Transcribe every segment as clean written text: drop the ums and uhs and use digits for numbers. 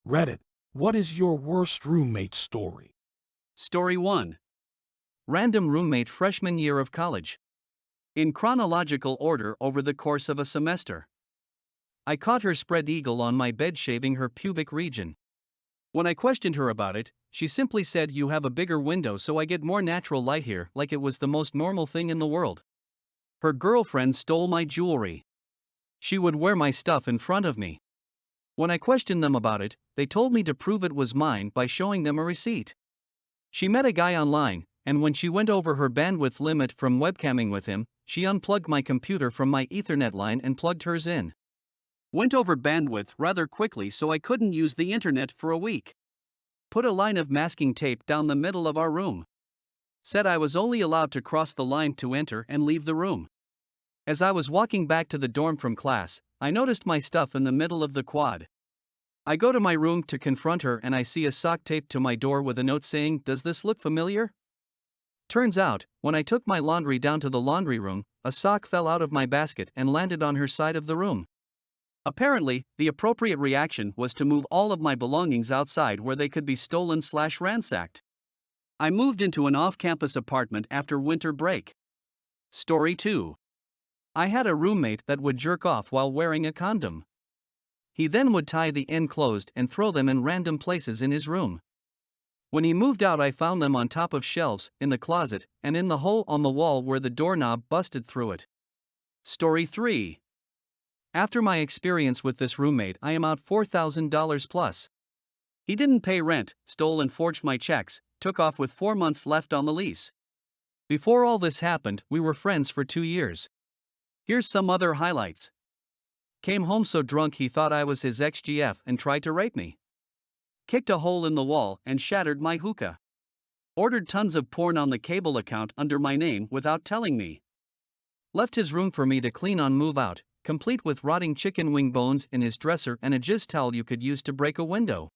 Reddit, what is your worst roommate story? Story 1. Random roommate freshman year of college. In chronological order over the course of a semester. I caught her spread eagle on my bed shaving her pubic region. When I questioned her about it, she simply said, "You have a bigger window so I get more natural light here," like it was the most normal thing in the world. Her girlfriend stole my jewelry. She would wear my stuff in front of me. When I questioned them about it, they told me to prove it was mine by showing them a receipt. She met a guy online, and when she went over her bandwidth limit from webcamming with him, she unplugged my computer from my Ethernet line and plugged hers in. Went over bandwidth rather quickly so I couldn't use the internet for a week. Put a line of masking tape down the middle of our room. Said I was only allowed to cross the line to enter and leave the room. As I was walking back to the dorm from class, I noticed my stuff in the middle of the quad. I go to my room to confront her and I see a sock taped to my door with a note saying, "Does this look familiar?" Turns out, when I took my laundry down to the laundry room, a sock fell out of my basket and landed on her side of the room. Apparently, the appropriate reaction was to move all of my belongings outside where they could be stolen/ransacked. I moved into an off-campus apartment after winter break. Story 2. I had a roommate that would jerk off while wearing a condom. He then would tie the end closed and throw them in random places in his room. When he moved out, I found them on top of shelves, in the closet, and in the hole on the wall where the doorknob busted through it. Story 3. After my experience with this roommate, I am out $4,000 plus. He didn't pay rent, stole and forged my checks, took off with 4 months left on the lease. Before all this happened, we were friends for 2 years. Here's some other highlights. Came home so drunk he thought I was his ex-GF and tried to rape me. Kicked a hole in the wall and shattered my hookah. Ordered tons of porn on the cable account under my name without telling me. Left his room for me to clean on move out, complete with rotting chicken wing bones in his dresser and a jizz towel you could use to break a window.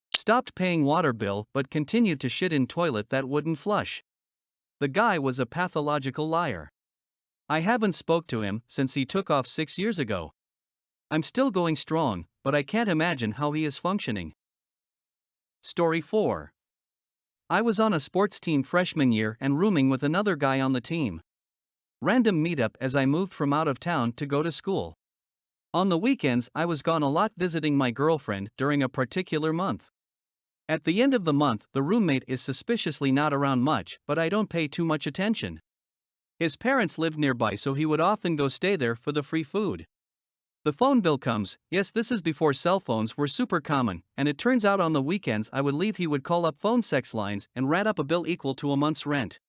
Stopped paying water bill but continued to shit in toilet that wouldn't flush. The guy was a pathological liar. I haven't spoke to him since he took off 6 years ago. I'm still going strong, but I can't imagine how he is functioning. Story 4. I was on a sports team freshman year and rooming with another guy on the team. Random meetup as I moved from out of town to go to school. On the weekends, I was gone a lot visiting my girlfriend during a particular month. At the end of the month, the roommate is suspiciously not around much, but I don't pay too much attention. His parents lived nearby, so he would often go stay there for the free food. The phone bill comes. Yes, this is before cell phones were super common, and it turns out on the weekends I would leave, he would call up phone sex lines and rat up a bill equal to a month's rent.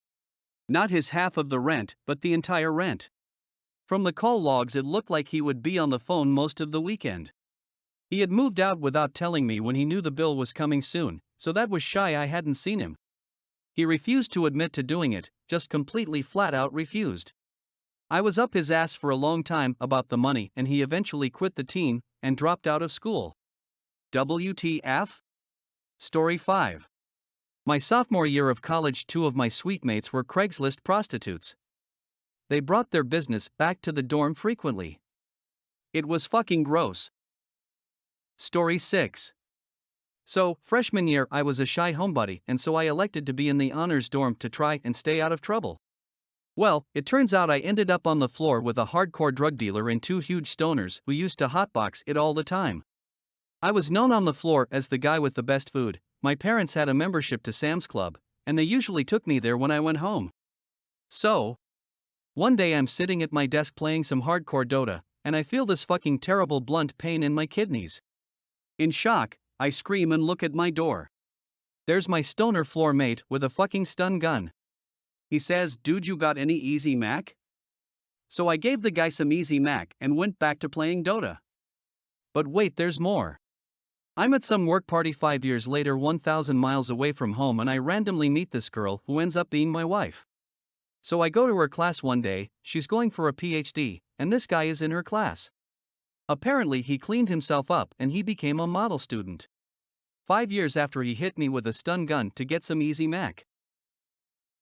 Not his half of the rent, but the entire rent. From the call logs it looked like he would be on the phone most of the weekend. He had moved out without telling me when he knew the bill was coming soon, so that was shy I hadn't seen him. He refused to admit to doing it, just completely flat out refused. I was up his ass for a long time about the money and he eventually quit the team and dropped out of school. WTF? Story 5. My sophomore year of college, 2 of my suite mates were Craigslist prostitutes. They brought their business back to the dorm frequently. It was fucking gross. Story 6. So, freshman year I was a shy homebody and so I elected to be in the honors dorm to try and stay out of trouble. Well, it turns out I ended up on the floor with a hardcore drug dealer and 2 huge stoners who used to hotbox it all the time. I was known on the floor as the guy with the best food. My parents had a membership to Sam's Club, and they usually took me there when I went home. So, one day I'm sitting at my desk playing some hardcore Dota, and I feel this fucking terrible blunt pain in my kidneys. In shock, I scream and look at my door. There's my stoner floor mate with a fucking stun gun. He says, "Dude, you got any Easy Mac?" So I gave the guy some Easy Mac and went back to playing Dota. But wait, there's more. I'm at some work party 5 years later, 1,000 miles away from home, and I randomly meet this girl who ends up being my wife. So I go to her class one day. She's going for a PhD, and this guy is in her class. Apparently he cleaned himself up and he became a model student. 5 years after he hit me with a stun gun to get some Easy Mac.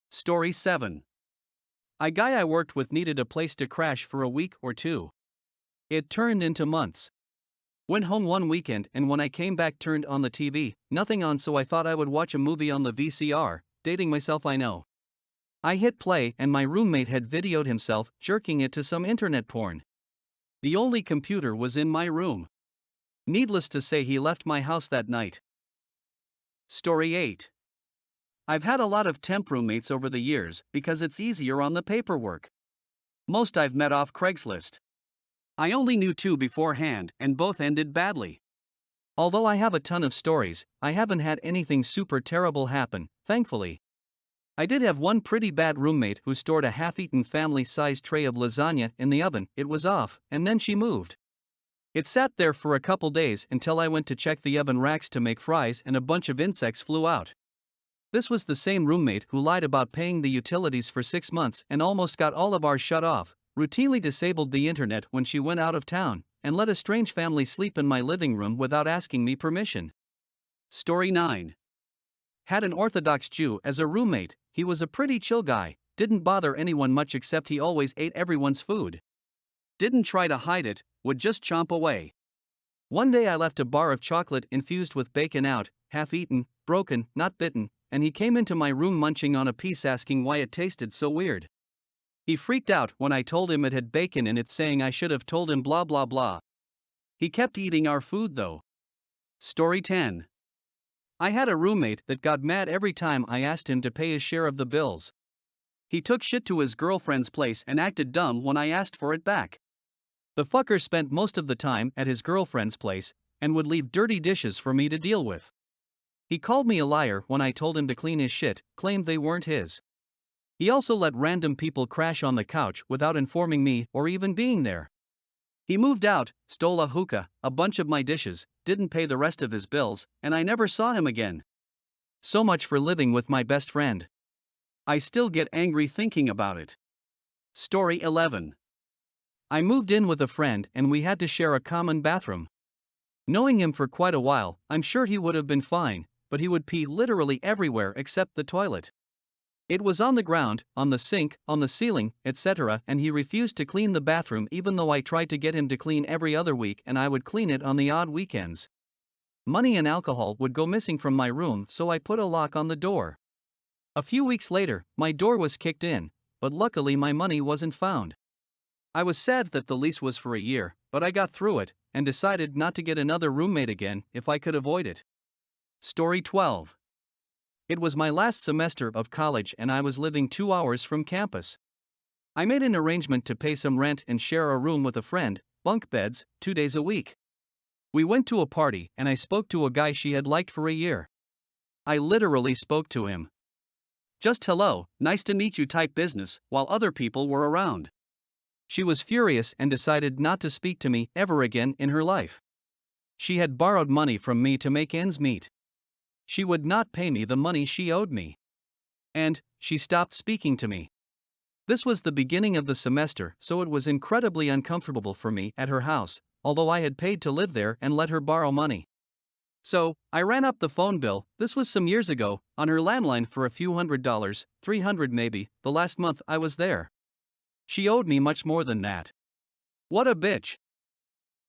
Story 7. A guy I worked with needed a place to crash for a week or two. It turned into months. Went home one weekend and when I came back turned on the TV, nothing on, so I thought I would watch a movie on the VCR, dating myself I know. I hit play and my roommate had videoed himself jerking it to some internet porn. The only computer was in my room. Needless to say, he left my house that night. Story 8. I've had a lot of temp roommates over the years because it's easier on the paperwork. Most I've met off Craigslist. I only knew 2 beforehand and both ended badly. Although I have a ton of stories, I haven't had anything super terrible happen, thankfully. I did have one pretty bad roommate who stored a half-eaten family-sized tray of lasagna in the oven. It was off, and then she moved. It sat there for a couple days until I went to check the oven racks to make fries and a bunch of insects flew out. This was the same roommate who lied about paying the utilities for 6 months and almost got all of ours shut off, routinely disabled the internet when she went out of town, and let a strange family sleep in my living room without asking me permission. Story 9. Had an Orthodox Jew as a roommate. He was a pretty chill guy, didn't bother anyone much except he always ate everyone's food. Didn't try to hide it, would just chomp away. One day I left a bar of chocolate infused with bacon out, half eaten, broken, not bitten, and he came into my room munching on a piece asking why it tasted so weird. He freaked out when I told him it had bacon in it, saying I should have told him blah blah blah. He kept eating our food though. Story 10. I had a roommate that got mad every time I asked him to pay his share of the bills. He took shit to his girlfriend's place and acted dumb when I asked for it back. The fucker spent most of the time at his girlfriend's place and would leave dirty dishes for me to deal with. He called me a liar when I told him to clean his shit, claimed they weren't his. He also let random people crash on the couch without informing me or even being there. He moved out, stole a hookah, a bunch of my dishes, didn't pay the rest of his bills, and I never saw him again. So much for living with my best friend. I still get angry thinking about it. Story 11. I moved in with a friend and we had to share a common bathroom. Knowing him for quite a while, I'm sure he would have been fine, but he would pee literally everywhere except the toilet. It was on the ground, on the sink, on the ceiling, etc., and he refused to clean the bathroom even though I tried to get him to clean every other week and I would clean it on the odd weekends. Money and alcohol would go missing from my room, so I put a lock on the door. A few weeks later, my door was kicked in, but luckily my money wasn't found. I was sad that the lease was for a year, but I got through it and decided not to get another roommate again if I could avoid it. Story 12. It was my last semester of college and I was living 2 hours from campus. I made an arrangement to pay some rent and share a room with a friend, bunk beds, 2 days a week. We went to a party and I spoke to a guy she had liked for a year. I literally spoke to him. Just hello, nice to meet you type business, while other people were around. She was furious and decided not to speak to me ever again in her life. She had borrowed money from me to make ends meet. She would not pay me the money she owed me. And she stopped speaking to me. This was the beginning of the semester, so it was incredibly uncomfortable for me at her house, although I had paid to live there and let her borrow money. So, I ran up the phone bill, this was some years ago, on her landline for a few $100, $300 maybe, the last month I was there. She owed me much more than that. What a bitch.